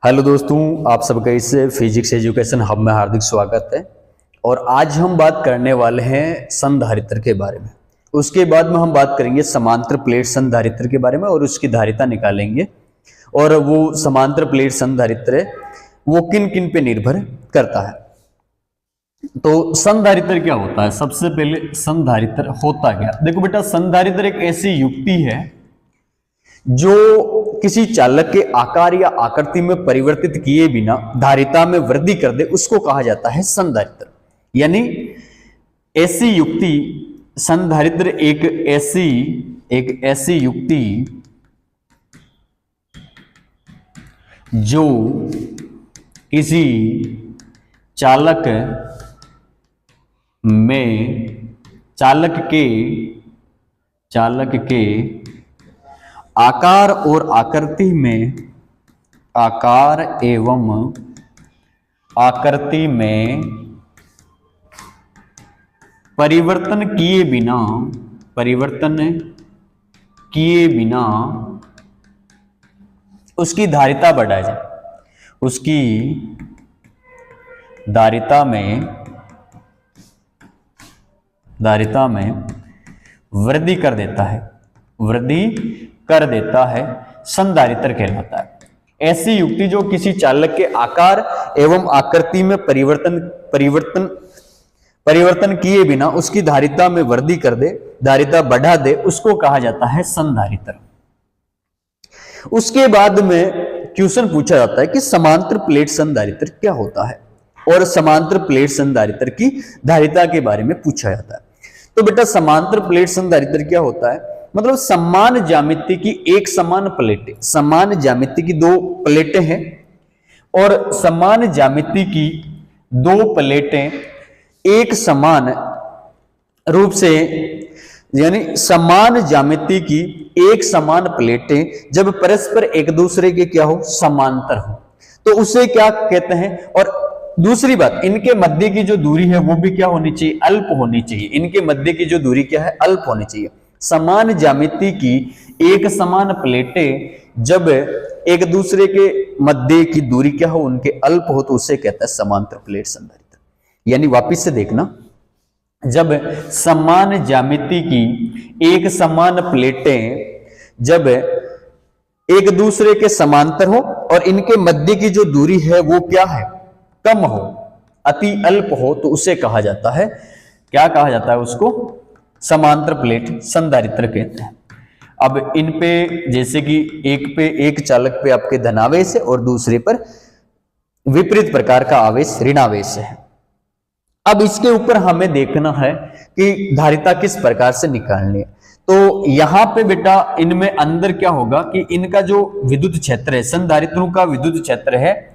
Hello दोस्तों, आप सबका इस फिजिक्स एजुकेशन हब में हार्दिक स्वागत है। और आज हम बात करने वाले हैं संधारित्र के बारे में। उसके बाद में हम बात करेंगे समांतर प्लेट संधारित्र के बारे में और उसकी धारिता निकालेंगे। और वो समांतर प्लेट संधारित्र वो किन किन पे निर्भर करता है। तो संधारित्र क्या होता है? सबसे पहले संधारित्र होता क्या? देखो बेटा, संधारित्र एक ऐसी युक्ति है जो किसी चालक के आकार या आकृति में परिवर्तित किए बिना धारिता में वृद्धि कर दे, उसको कहा जाता है संधारित्र। यानी ऐसी युक्ति संधारित्र एक ऐसी युक्ति जो किसी चालक के आकार और आकृति में परिवर्तन किए बिना उसकी धारिता बढ़ाई जाए, उसकी धारिता में वृद्धि कर देता है, संधारित्र कहलाता है। ऐसी युक्ति जो किसी चालक के आकार एवं आकृति में परिवर्तन किए बिना उसकी धारिता में वृद्धि कर दे, धारिता बढ़ा दे, उसको कहा जाता है संधारित्र। उसके बाद में क्वेश्चन पूछा जाता है कि समांतर प्लेट संधारित्र क्या होता है, और समांतर प्लेट संधारित्र की धारिता के बारे में पूछा जाता है। तो बेटा, समांतर प्लेट संधारित्र क्या होता है? मतलब समान ज्यामिति की एक समान प्लेटें, समान ज्यामिति की दो प्लेटें हैं और समान ज्यामिति की दो प्लेटें एक समान रूप से, यानी समान ज्यामिति की एक समान प्लेटें जब परस्पर एक दूसरे के क्या हो, समांतर हो, तो उसे क्या कहते हैं। और दूसरी बात, इनके मध्य की जो दूरी है वो भी क्या होनी चाहिए, अल्प होनी चाहिए। इनके मध्य की जो दूरी क्या है, अल्प होनी चाहिए। समान ज्यामिति की एक समान प्लेटें जब एक दूसरे के मध्य की दूरी क्या हो, उनके अल्प हो, तो उसे कहता है समांतर प्लेट संधारित्र। यानी वापिस से देखना, जब समान ज्यामिति की एक समान प्लेटें जब एक दूसरे के समांतर हो और इनके मध्य की जो दूरी है वो क्या है, कम हो, अति अल्प हो, तो उसे कहा जाता है, क्या कहा जाता है उसको? समांतर प्लेट संधारित्र कहते हैं। अब इन पे जैसे कि एक चालक पे आपके धनावेश है और दूसरे पर विपरीत प्रकार का आवेश, ऋणावेश है। अब इसके ऊपर हमें देखना है कि धारिता किस प्रकार से निकालनी है। तो यहां पे बेटा, इनमें अंदर क्या होगा कि इनका जो विद्युत क्षेत्र है, संधारित्रों का विद्युत क्षेत्र है,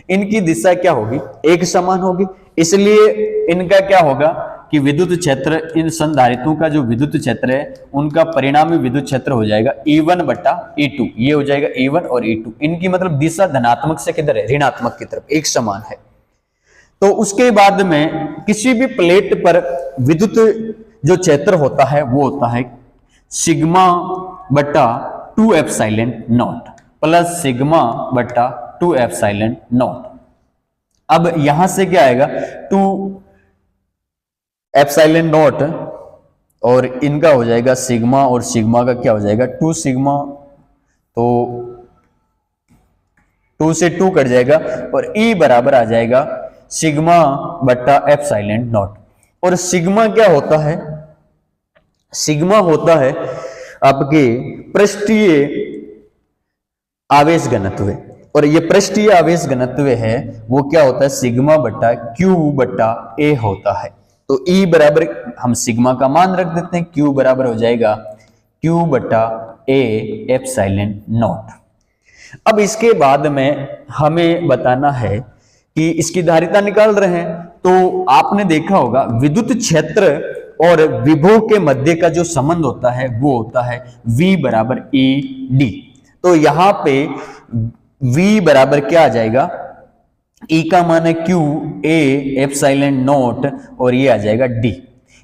इनकी दिशा क्या होगी, एक समान होगी। इसलिए इनका क्या होगा कि विद्युत क्षेत्र, इन संधारित्रों का जो विद्युत क्षेत्र है उनका परिणामी विद्युत क्षेत्र हो जाएगा E1 बटा E2। ये हो जाएगा E1 और E2। इनकी मतलब दिशा धनात्मक से किधर है, ऋणात्मक की तरफ, एक समान है। तो उसके बाद में किसी भी प्लेट पर विद्युत जो क्षेत्र होता है वो होता है सिग्मा बटा 2 एप्सिलॉन नॉट प्लस सिग्मा बटा 2 एप्सिलॉन नॉट। अब यहां से क्या आएगा, 2 एप्सिलॉन नॉट और इनका हो जाएगा सिग्मा, और सिग्मा का क्या हो जाएगा 2 सिग्मा, तो 2 से 2 कट जाएगा और E बराबर आ जाएगा सिग्मा बटा एप्सिलॉन नॉट। और सिग्मा क्या होता है, सिग्मा होता है आपके पृष्ठीय आवेश घनत्व, और ये पृष्ठीय आवेश घनत्व है वो क्या होता है, सिग्मा बटा Q बटा A होता है। तो E बराबर हम सिग्मा का मान रख देते हैं, Q बराबर हो जाएगा Q बटा A एप्सिलॉन नॉट। अब इसके बाद में हमें बताना है कि इसकी धारिता निकाल रहे हैं। तो आपने देखा होगा विद्युत क्षेत्र और विभव के मध्य का जो संबंध होता है वो होता है V बराबर ED। तो यहां पे V बराबर क्या आ जाएगा, E का मान है Q A एप्सिलॉन नॉट और ये आ जाएगा D।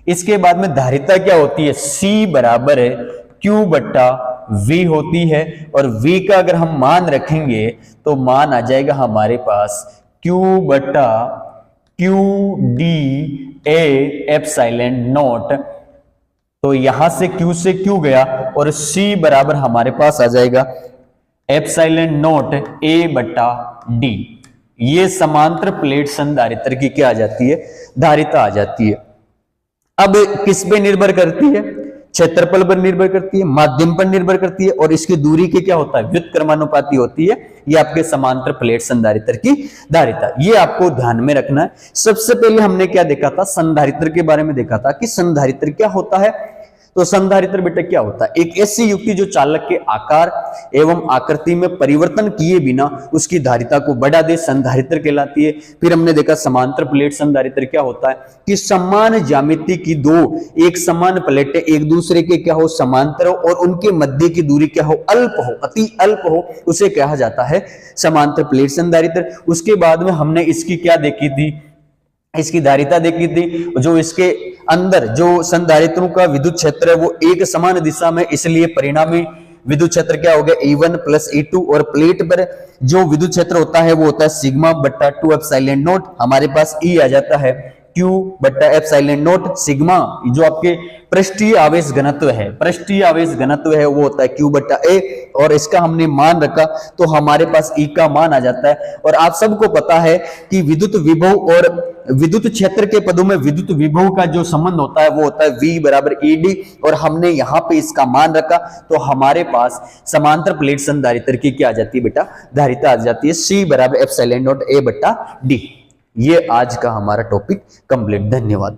इसके बाद में धारिता क्या होती है, C बराबर है Q बटा V होती है, और V का अगर हम मान रखेंगे तो मान आ जाएगा हमारे पास Q बटा Q D A epsilon not. तो यहां से Q से Q गया और C बराबर हमारे पास आ जाएगा एप्सिलॉन नॉट A बटा D। ये समांतर प्लेट संधारित्र की क्या आ जाती है, धारिता आ जाती है। अब किस पे निर्भर करती है, क्षेत्रफल पर निर्भर करती है, माध्यम पर निर्भर करती है, और इसकी दूरी के क्या होता है, व्युत्क्रमानुपाती होती है। ये आपके समांतर प्लेट संधारित्र की धारिता, ये आपको ध्यान में रखना है। सबसे पहले हमने क्या देखा था, संधारित्र के बारे में देखा था कि संधारित्र क्या होता है। तो संधारित्र बेटा क्या होता है, एक ऐसी युक्ति जो चालक के आकार एवं आकृति में परिवर्तन किए बिना उसकी धारिता को बढ़ा दे, संधारित्र कहलाती है। फिर हमने देखा समांतर प्लेट संधारित्र क्या होता है कि समान ज्यामिति की दो एक समान प्लेटें एक दूसरे के क्या हो, समांतर हो, और उनके मध्य की दूरी क्या हो, अल्प हो, अति अल्प हो, उसे कहा जाता है समांतर प्लेट संधारित्र। उसके बाद में हमने इसकी क्या देखी थी, इसकी धारिता देखी थी। जो इसके अंदर जो संधारित्रों का विद्युत क्षेत्र है वो एक समान दिशा में, इसलिए परिणामी विद्युत क्षेत्र क्या हो गया, E1 प्लस E2, और प्लेट पर जो विद्युत क्षेत्र होता है वो होता है सिग्मा बट्टा 2 एप्सिलॉन नॉट। हमारे पास E आ जाता है Q बट्टा एप्सिलॉन नॉट सिग्मा। जो आपके पृष्ठीय आवेश घनत्व है, पृष्ठीय आवेश घनत्व है वो होता है Q बट्टा A, और इसका हमने मान रखा तो हमारे पास E का मान आ जाता है। और आप सबको पता है कि विद्युत विभव और विद्युत क्षेत्र के पदों में विद्युत विभव का जो संबंध होता है वो होता है V बराबर ED, और हमने यहां पे इसका मान रखा तो हमारे पास समांतर प्लेट संधारित्र की क्या आ जाती है बेटा, धारिता आ जाती है C बराबर एप्सिलॉन नॉट A बट्टा D। ये आज का हमारा टॉपिक कंप्लीट। धन्यवाद।